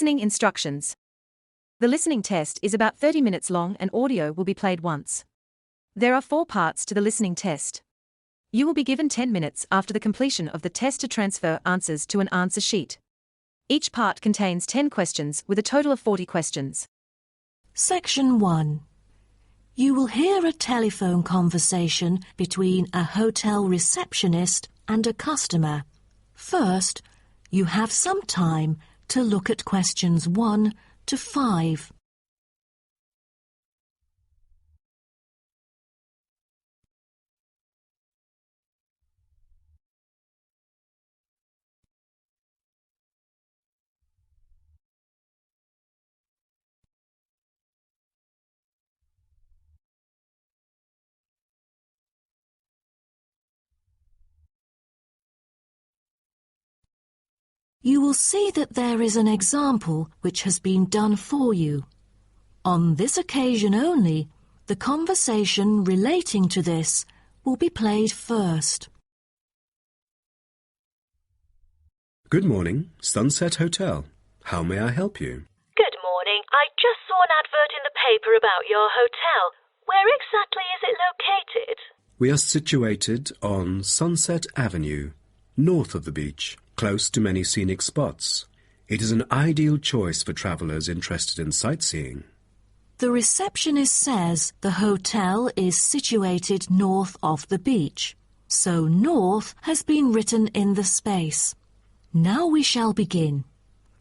Listening instructions. The listening test is about 30 minutes long and audio will be played once. There are 4 parts to the listening test. You will be given 10 minutes after the completion of the test to transfer answers to an answer sheet. Each part contains 10 questions with a total of 40 questions. Section 1. You will hear a telephone conversation between a hotel receptionist and a customer. First, you have some time to look at questions 1 to 5. You will see that there is an example which has been done for you. On this occasion only, the conversation relating to this will be played first. Good morning, Sunset Hotel. How may I help you? Good morning. I just saw an advert in the paper about your hotel. Where exactly is it located? We are situated on Sunset Avenue, north of the beach, close to many scenic spots. It is an ideal choice for travellers interested in sightseeing. The receptionist says the hotel is situated north of the beach, so north has been written in the space. Now we shall begin.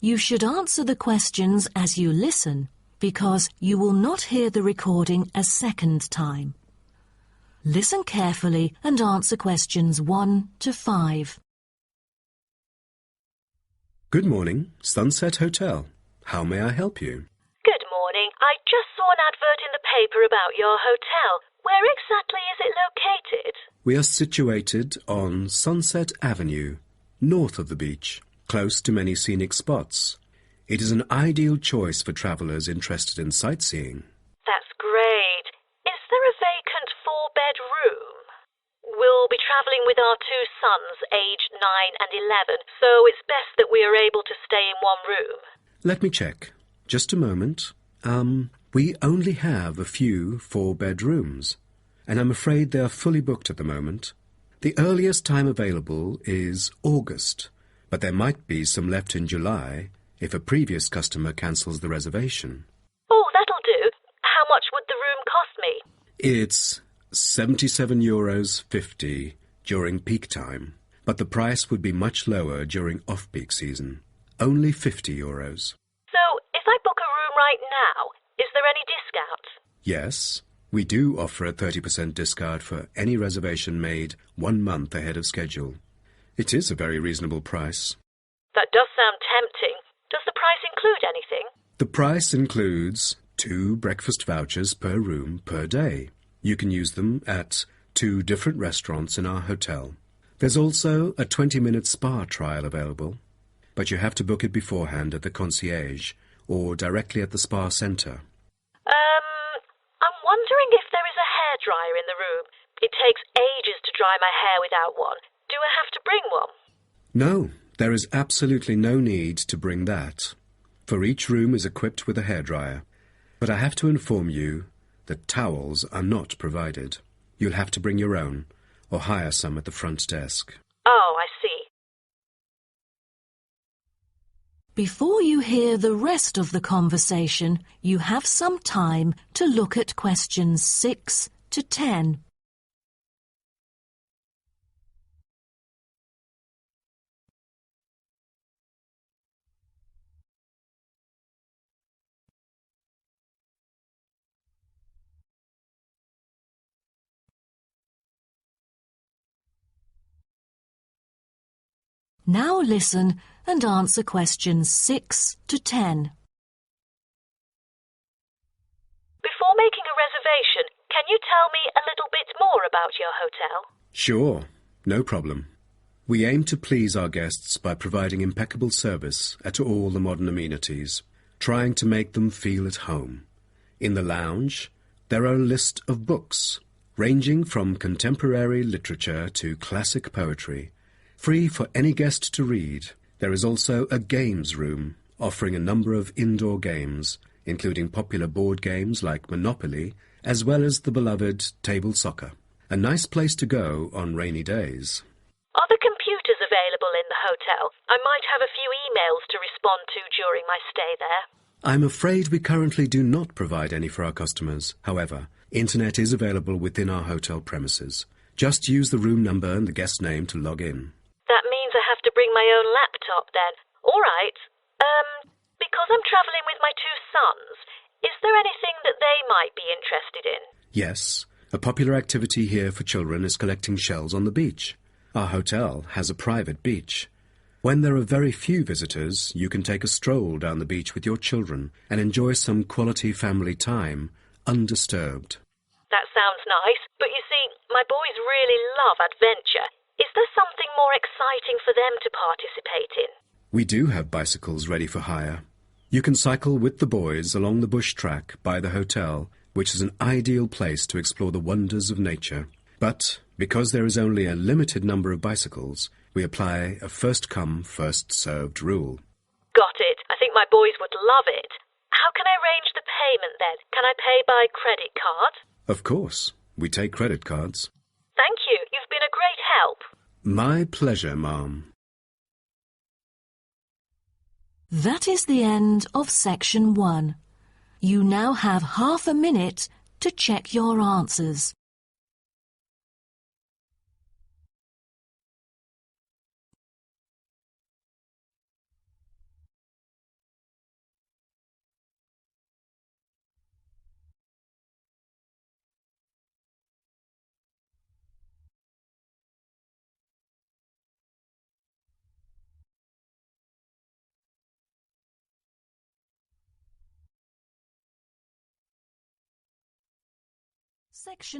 You should answer the questions as you listen, because you will not hear the recording a second time. Listen carefully and answer questions 1 to 5. Good morning, Sunset Hotel. How may I help you? Good morning. I just saw an advert in the paper about your hotel. Where exactly is it located? We are situated on Sunset Avenue, north of the beach, close to many scenic spots. It is an ideal choice for travellers interested in sightseeing. That's great. Is there a vacant 4-bed room? We'll be travelling with our 2 sons, aged 9 and 11, so it's best that we are able to stay in one room. Let me check. Just a moment. We only have a few 4-bed rooms, and I'm afraid they are fully booked at the moment. The earliest time available is August, but there might be some left in July if a previous customer cancels the reservation. Oh, that'll do. How much would the room cost me? It's €77.50 during peak time, but the price would be much lower during off-peak season. Only €50. So, if I book a room right now, is there any discount? Yes, we do offer a 30% discount for any reservation made 1 month ahead of schedule. It is a very reasonable price. That does sound tempting. Does the price include anything? The price includes 2 breakfast vouchers per room per day. You can use them at 2 different restaurants in our hotel. There's also a 20-minute spa trial available, but you have to book it beforehand at the concierge or directly at the spa centre. I'm wondering if there is a hairdryer in the room. It takes ages to dry my hair without one. Do I have to bring one? No, there is absolutely no need to bring that, for each room is equipped with a hairdryer. But I have to inform you that towels are not provided. You'll have to bring your own, or hire some at the front desk. Oh, I see. Before you hear the rest of the conversation, you have some time to look at questions 6 to 10. Now listen and answer questions 6 to 10. Before making a reservation, can you tell me a little bit more about your hotel? Sure, no problem. We aim to please our guests by providing impeccable service at all the modern amenities, trying to make them feel at home. In the lounge, there are a list of books, ranging from contemporary literature to classic poetry, free for any guest to read. There is also a games room offering a number of indoor games, including popular board games like Monopoly, as well as the beloved table soccer. A nice place to go on rainy days. Are the computers available in the hotel? I might have a few emails to respond to during my stay there. I'm afraid we currently do not provide any for our customers. However, internet is available within our hotel premises. Just use the room number and the guest name to log in. That means I have to bring my own laptop then. All right. Because I'm travelling with my two sons, is there anything that they might be interested in? Yes. A popular activity here for children is collecting shells on the beach. Our hotel has a private beach. When there are very few visitors, you can take a stroll down the beach with your children and enjoy some quality family time, undisturbed. That sounds nice, but you see, my boys really love adventure. Is there something more exciting for them to participate in? We do have bicycles ready for hire. You can cycle with the boys along the bush track by the hotel, which is an ideal place to explore the wonders of nature. But because there is only a limited number of bicycles, we apply a first-come, first-served rule. Got it. I think my boys would love it. How can I arrange the payment then? Can I pay by credit card? Of course. We take credit cards. Thank you. You've been a great help. My pleasure, ma'am. That is the end of section 1. You now have half a minute to check your answers.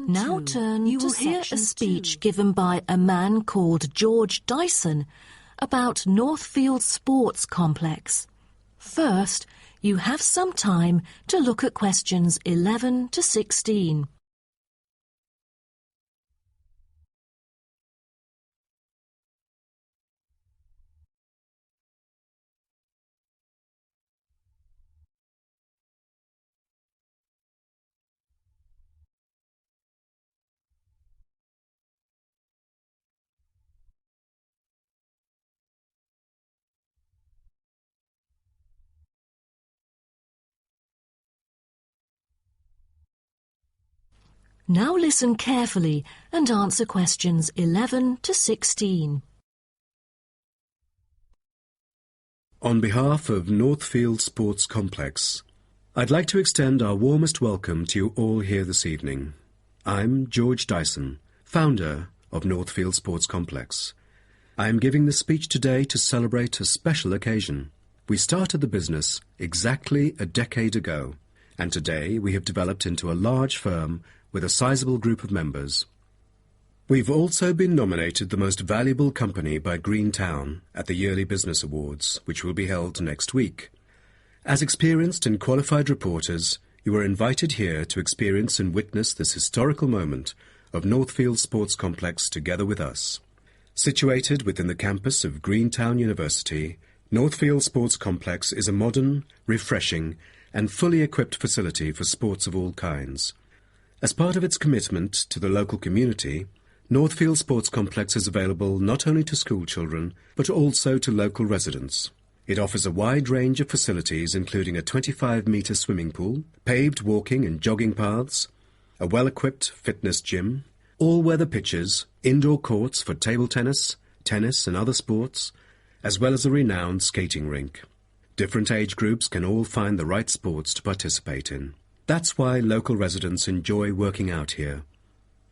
Now you will hear a speech given by a man called George Dyson about Northfield Sports Complex. First, you have some time to look at questions 11 to 16. Now listen carefully and answer questions 11 to 16. On behalf of Northfield Sports Complex, I'd like to extend our warmest welcome to you all here this evening. I'm George Dyson, founder of Northfield Sports Complex. I am giving this speech today to celebrate a special occasion. We started the business exactly a decade ago, and today we have developed into a large firm with a sizable group of members. We've also been nominated the most valuable company by Greentown at the Yearly Business Awards, which will be held next week. As experienced and qualified reporters, you are invited here to experience and witness this historical moment of Northfield Sports Complex together with us. Situated within the campus of Greentown University, Northfield Sports Complex is a modern, refreshing, and fully equipped facility for sports of all kinds. As part of its commitment to the local community, Northfield Sports Complex is available not only to school children, but also to local residents. It offers a wide range of facilities including a 25-metre swimming pool, paved walking and jogging paths, a well-equipped fitness gym, all-weather pitches, indoor courts for table tennis, tennis and other sports, as well as a renowned skating rink. Different age groups can all find the right sports to participate in. That's why local residents enjoy working out here.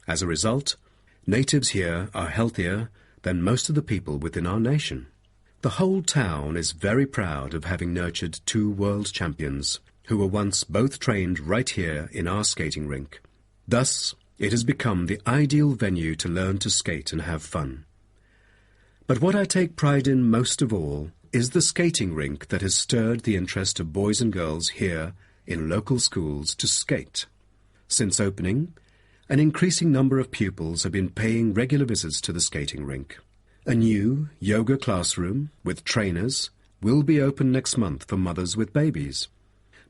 As a result, natives here are healthier than most of the people within our nation. The whole town is very proud of having nurtured two world champions, who were once both trained right here in our skating rink. Thus, it has become the ideal venue to learn to skate and have fun. But what I take pride in most of all is the skating rink that has stirred the interest of boys and girls here in local schools to skate. Since opening, an increasing number of pupils have been paying regular visits to the skating rink. A new yoga classroom with trainers, will be open next month for mothers with babies.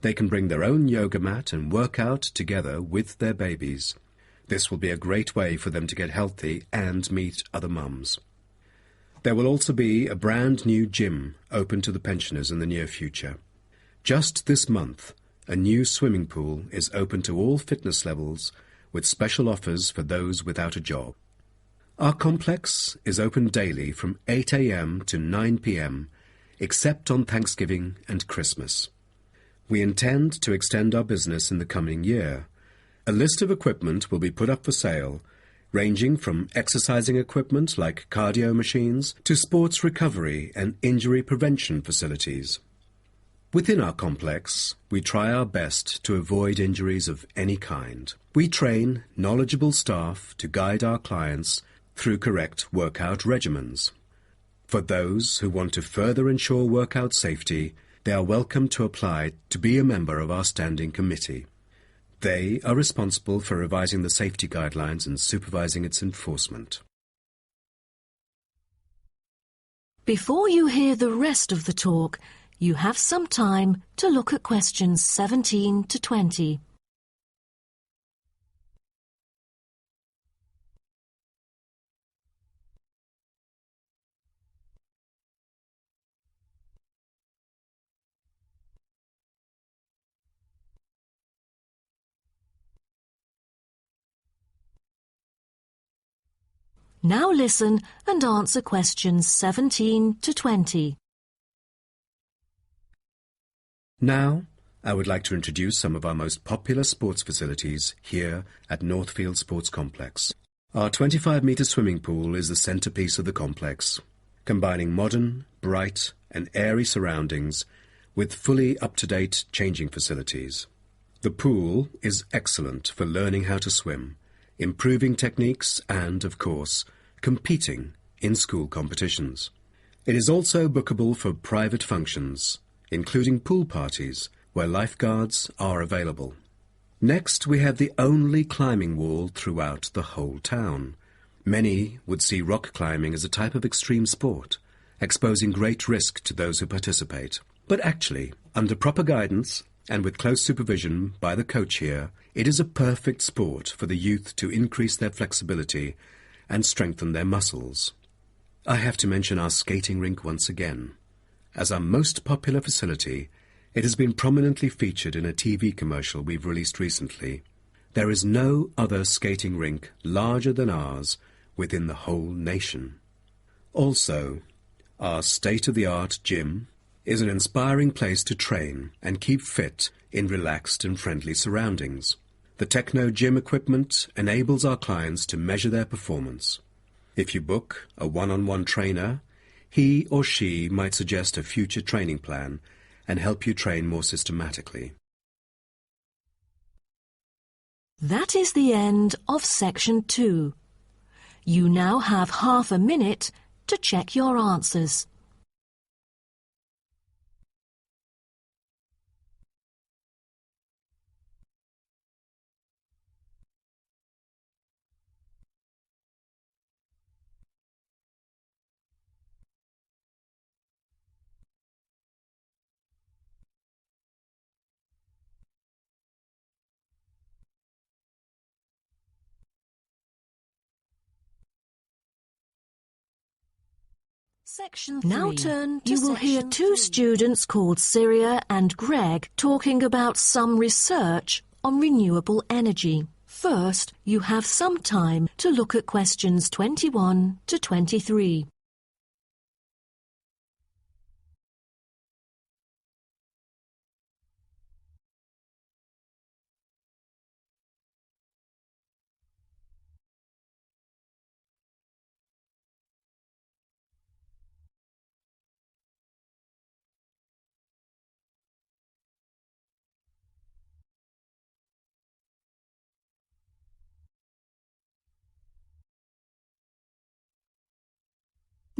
They can bring their own yoga mat and work out together with their babies. This will be a great way for them to get healthy and meet other mums. There will also be a brand new gym open to the pensioners in the near future. Just this month, a new swimming pool is open to all fitness levels with special offers for those without a job. Our complex is open daily from 8 a.m. to 9 p.m, except on Thanksgiving and Christmas. We intend to extend our business in the coming year. A list of equipment will be put up for sale, ranging from exercising equipment like cardio machines to sports recovery and injury prevention facilities. Within our complex, we try our best to avoid injuries of any kind. We train knowledgeable staff to guide our clients through correct workout regimens. For those who want to further ensure workout safety, they are welcome to apply to be a member of our standing committee. They are responsible for revising the safety guidelines and supervising its enforcement. Before you hear the rest of the talk, you have some time to look at questions 17 to 20. Now listen and answer questions 17 to 20. Now, I would like to introduce some of our most popular sports facilities here at Northfield Sports Complex. Our 25-metre swimming pool is the centrepiece of the complex, combining modern, bright and airy surroundings with fully up-to-date changing facilities. The pool is excellent for learning how to swim, improving techniques and, of course, competing in school competitions. It is also bookable for private functions, including pool parties where lifeguards are available. Next, we have the only climbing wall throughout the whole town. Many would see rock climbing as a type of extreme sport, exposing great risk to those who participate. But actually, under proper guidance and with close supervision by the coach here, it is a perfect sport for the youth to increase their flexibility and strengthen their muscles. I have to mention our skating rink once again. As our most popular facility, it has been prominently featured in a TV commercial we've released recently. There is no other skating rink larger than ours within the whole nation. Also, our state-of-the-art gym is an inspiring place to train and keep fit in relaxed and friendly surroundings. The Techno gym equipment enables our clients to measure their performance. If you book a one-on-one trainer, he or she might suggest a future training plan and help you train more systematically. That is the end of section 2. You now have half a minute to check your answers. Section 3. Now turn to you will hear two students called Syria and Greg talking about some research on renewable energy. First, you have some time to look at questions 21 to 23.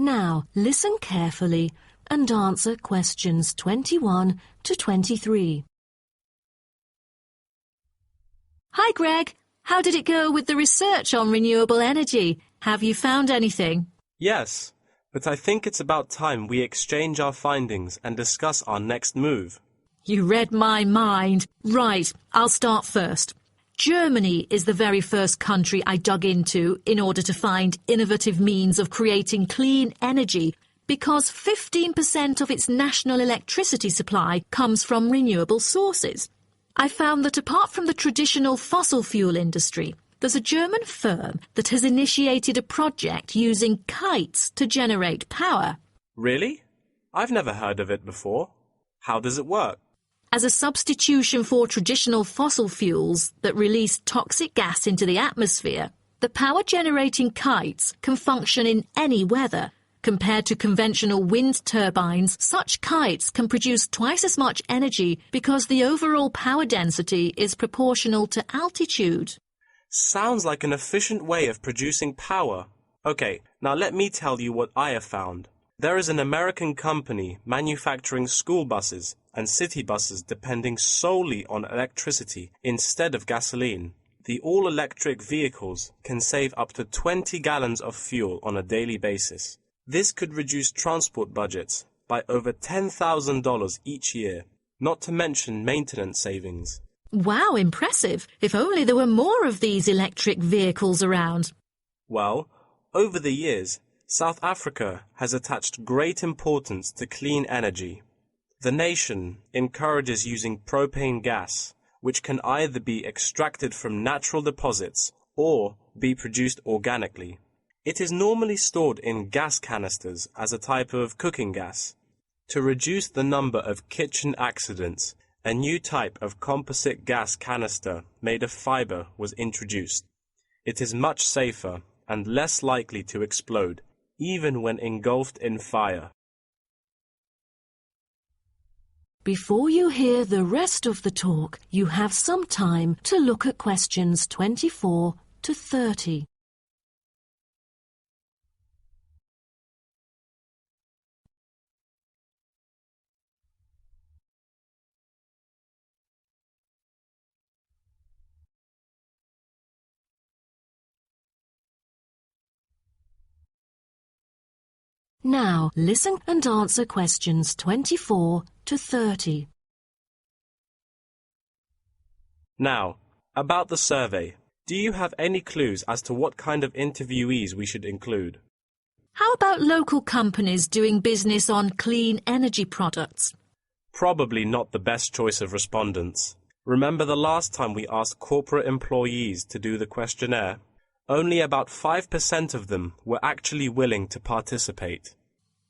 Now, listen carefully and answer questions 21 to 23. Hi, Greg. How did it go with the research on renewable energy? Have you found anything? Yes. but I think it's about time we exchange our findings and discuss our next move. You read my mind. Right, I'll start first. Germany is the very first country I dug into in order to find innovative means of creating clean energy, because 15% of its national electricity supply comes from renewable sources. I found that apart from the traditional fossil fuel industry, there's a German firm that has initiated a project using kites to generate power. Really? I've never heard of it before. How does it work? As a substitution for traditional fossil fuels that release toxic gas into the atmosphere, the power-generating kites can function in any weather. Compared to conventional wind turbines, such kites can produce twice as much energy because the overall power density is proportional to altitude. Sounds like an efficient way of producing power. Okay, now let me tell you what I have found. There is an American company manufacturing school buses and city buses depending solely on electricity instead of gasoline. The all-electric vehicles can save up to 20 gallons of fuel on a daily basis. This could reduce transport budgets by over $10,000 each year, not to mention maintenance savings. Wow, impressive. If only there were more of these electric vehicles around. Well, over the years, South Africa has attached great importance to clean energy. The nation encourages using propane gas, which can either be extracted from natural deposits or be produced organically. It is normally stored in gas canisters as a type of cooking gas. To reduce the number of kitchen accidents, a new type of composite gas canister made of fiber was introduced. It is much safer and less likely to explode, even when engulfed in fire. Before you hear the rest of the talk, you have some time to look at questions 24 to 30. Now, listen and answer questions 24 to 30. Now, about the survey. Do you have any clues as to what kind of interviewees we should include? How about local companies doing business on clean energy products? Probably not the best choice of respondents. Remember the last time we asked corporate employees to do the questionnaire? Only about 5% of them were actually willing to participate.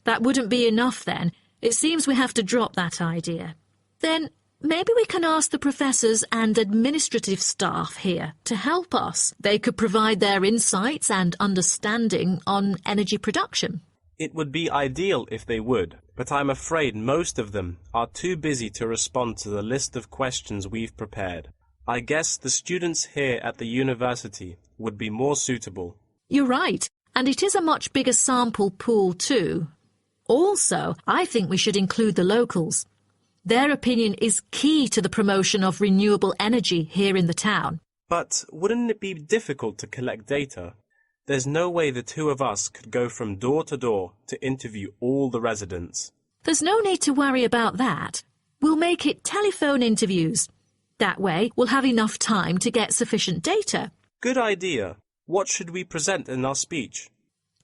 That wouldn't be enough then. It seems we have to drop that idea. Then maybe we can ask the professors and administrative staff here to help us. They could provide their insights and understanding on energy production. It would be ideal if they would, but I'm afraid most of them are too busy to respond to the list of questions we've prepared. I guess the students here at the university would be more suitable. You're right, and it is a much bigger sample pool too. Also, I think we should include the locals. Their opinion is key to the promotion of renewable energy here in the town. But wouldn't it be difficult to collect data? There's no way the two of us could go from door to door to interview all the residents. There's no need to worry about that. We'll make it telephone interviews. That way, we'll have enough time to get sufficient data. Good idea. What should we present in our speech?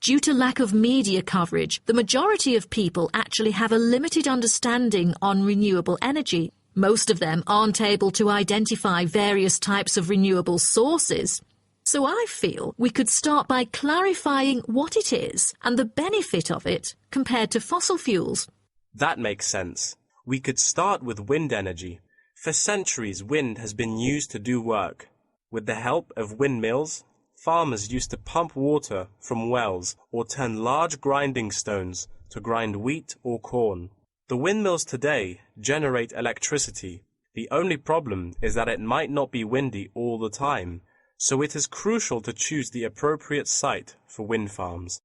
Due to lack of media coverage, the majority of people actually have a limited understanding on renewable energy. Most of them aren't able to identify various types of renewable sources. So I feel we could start by clarifying what it is and the benefit of it compared to fossil fuels. That makes sense. We could start with wind energy. For centuries, wind has been used to do work. With the help of windmills, farmers used to pump water from wells or turn large grinding stones to grind wheat or corn. The windmills today generate electricity. The only problem is that it might not be windy all the time, so it is crucial to choose the appropriate site for wind farms.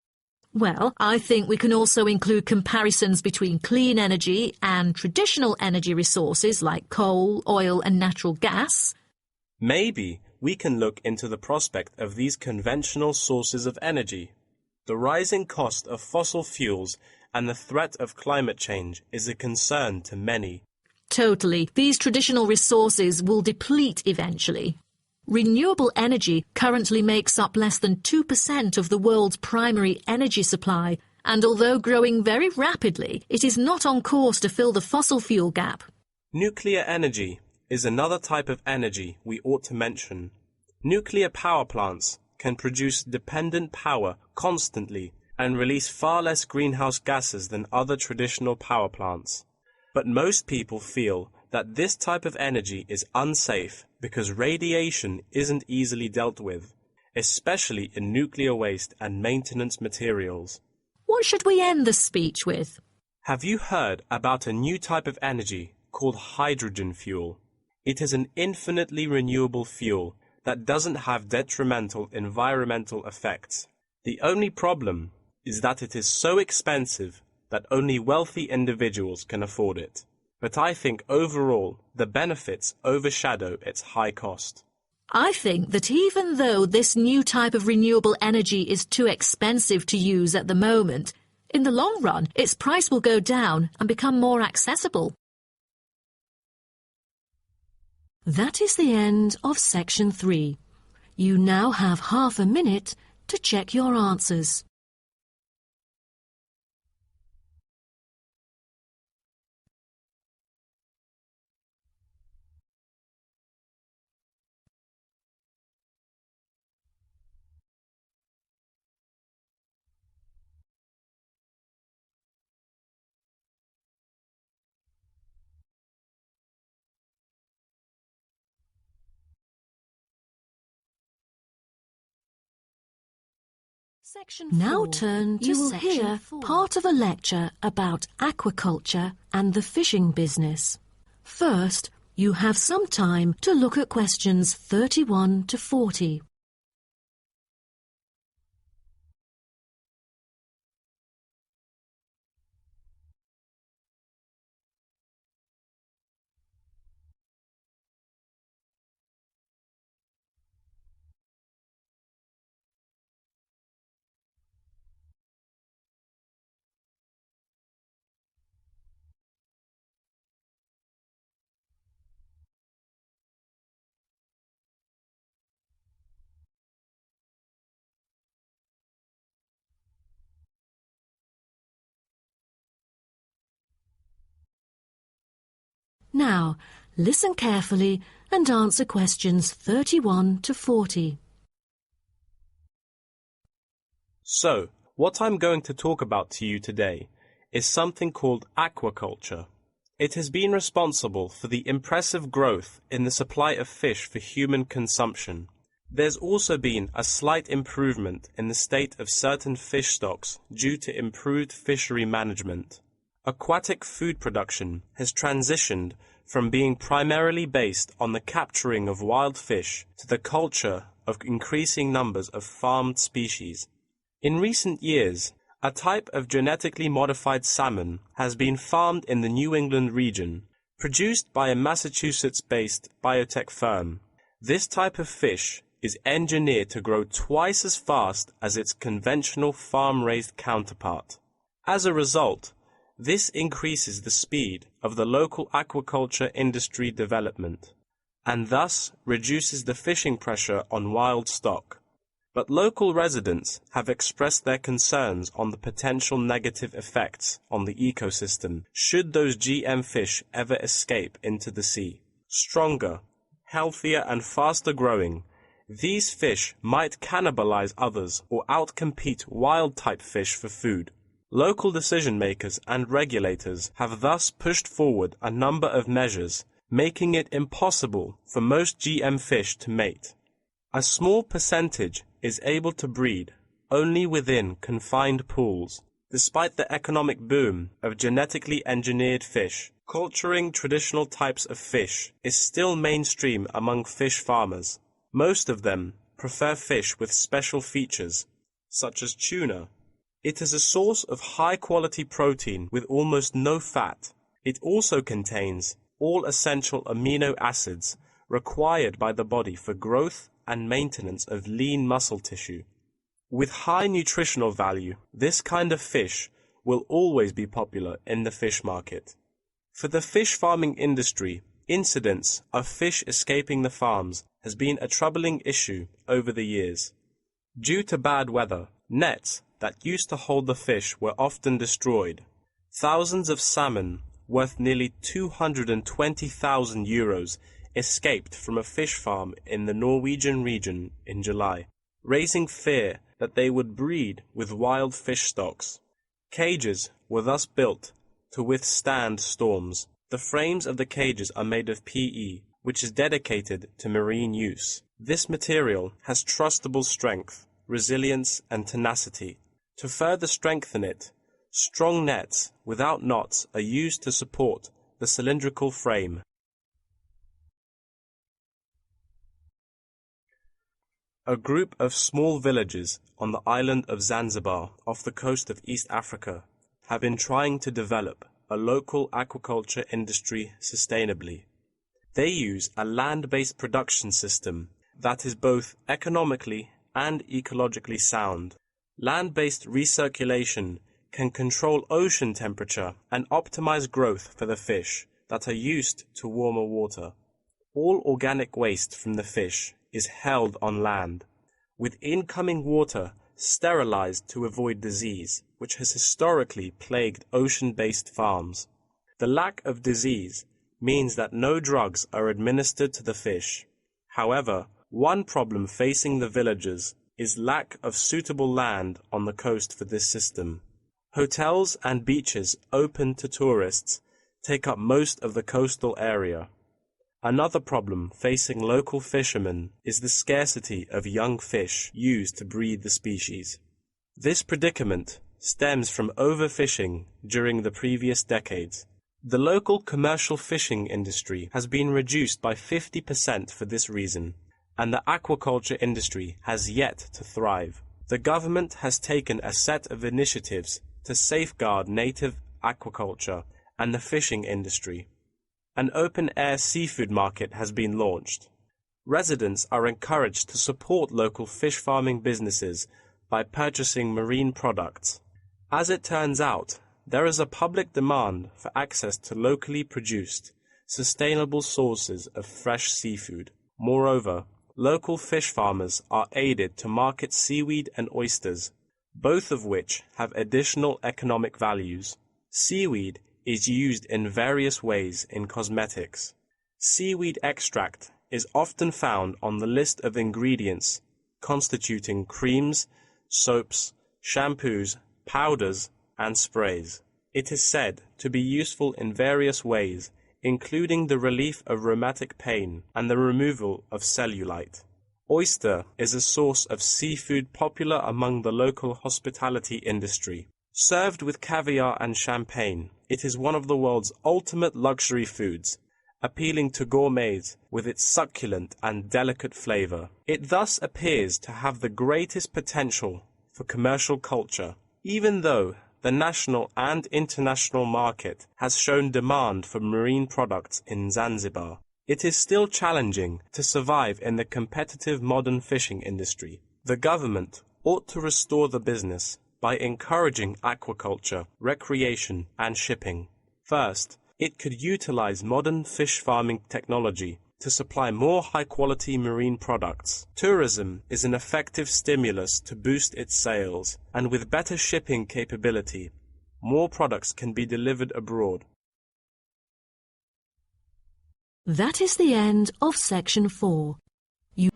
Well, I think we can also include comparisons between clean energy and traditional energy resources like coal, oil and natural gas. Maybe we can look into the prospect of these conventional sources of energy. The rising cost of fossil fuels and the threat of climate change is a concern to many. Totally. These traditional resources will deplete eventually. Renewable energy currently makes up less than 2% of the world's primary energy supply, and although growing very rapidly, it is not on course to fill the fossil fuel gap. Nuclear energy is another type of energy we ought to mention. Nuclear power plants can produce dependent power constantly and release far less greenhouse gases than other traditional power plants. But most people feel that this type of energy is unsafe because radiation isn't easily dealt with, especially in nuclear waste and maintenance materials. What should we end the speech with? Have you heard about a new type of energy called hydrogen fuel? It is an infinitely renewable fuel that doesn't have detrimental environmental effects. The only problem is that it is so expensive that only wealthy individuals can afford it. But I think overall the benefits overshadow its high cost. I think that even though this new type of renewable energy is too expensive to use at the moment, in the long run its price will go down and become more accessible. That is the end of section 3. You now have half a minute to check your answers. Now turn to section 4. Part of a lecture about aquaculture and the fishing business. First, you have some time to look at questions 31 to 40. Now, listen carefully and answer questions 31 to 40. So, what I'm going to talk about to you today is something called aquaculture. It has been responsible for the impressive growth in the supply of fish for human consumption. There's also been a slight improvement in the state of certain fish stocks due to improved fishery management. Aquatic food production has transitioned from being primarily based on the capturing of wild fish to the culture of increasing numbers of farmed species. In recent years, a type of genetically modified salmon has been farmed in the New England region, produced by a Massachusetts-based biotech firm. This type of fish is engineered to grow twice as fast as its conventional farm-raised counterpart. As a result, this increases the speed of the local aquaculture industry development, and thus reduces the fishing pressure on wild stock. But local residents have expressed their concerns on the potential negative effects on the ecosystem should those GM fish ever escape into the sea. Stronger, healthier and faster growing, these fish might cannibalize others or outcompete wild-type fish for food. Local decision-makers and regulators have thus pushed forward a number of measures, making it impossible for most GM fish to mate. A small percentage is able to breed only within confined pools. Despite the economic boom of genetically engineered fish, culturing traditional types of fish is still mainstream among fish farmers. Most of them prefer fish with special features, such as tuna. It is a source of high-quality protein with almost no fat. It also contains all essential amino acids required by the body for growth and maintenance of lean muscle tissue. With high nutritional value, this kind of fish will always be popular in the fish market. For the fish farming industry, incidents of fish escaping the farms has been a troubling issue over the years. Due to bad weather, nets that used to hold the fish were often destroyed. Thousands of salmon, worth nearly 220,000 euros, escaped from a fish farm in the Norwegian region in July, raising fear that they would breed with wild fish stocks. Cages were thus built to withstand storms. The frames of the cages are made of PE, which is dedicated to marine use. This material has trustable strength, resilience, and tenacity. To further strengthen it, strong nets without knots are used to support the cylindrical frame. A group of small villages on the island of Zanzibar off the coast of East Africa have been trying to develop a local aquaculture industry sustainably. They use a land-based production system that is both economically and ecologically sound. Land-based recirculation can control ocean temperature and optimize growth for the fish that are used to warmer water. All organic waste from the fish is held on land, with incoming water sterilized to avoid disease, which has historically plagued ocean-based farms. The lack of disease means that no drugs are administered to the fish. However, one problem facing the villagers is lack of suitable land on the coast for this system. Hotels and beaches open to tourists take up most of the coastal area. Another problem facing local fishermen is the scarcity of young fish used to breed the species. This predicament stems from overfishing during the previous decades. The local commercial fishing industry has been reduced by 50% for this reason, and the aquaculture industry has yet to thrive. The government has taken a set of initiatives to safeguard native aquaculture and the fishing industry. An open-air seafood market has been launched. Residents are encouraged to support local fish farming businesses by purchasing marine products. As it turns out, there is a public demand for access to locally produced, sustainable sources of fresh seafood. Moreover, local fish farmers are aided to market seaweed and oysters, both of which have additional economic values. Seaweed is used in various ways in cosmetics. Seaweed extract is often found on the list of ingredients constituting creams, soaps, shampoos, powders, and sprays. It is said to be useful in various ways, including the relief of rheumatic pain and the removal of cellulite. Oyster is a source of seafood popular among the local hospitality industry. Served with caviar and champagne, it is one of the world's ultimate luxury foods, appealing to gourmets with its succulent and delicate flavor. It thus appears to have the greatest potential for commercial culture, even though the national and international market has shown demand for marine products in Zanzibar. It is still challenging to survive in the competitive modern fishing industry. The government ought to restore the business by encouraging aquaculture, recreation, and shipping. First, it could utilize modern fish farming technology to supply more high-quality marine products. Tourism is an effective stimulus to boost its sales, and with better shipping capability, more products can be delivered abroad. That is the end of section 4. You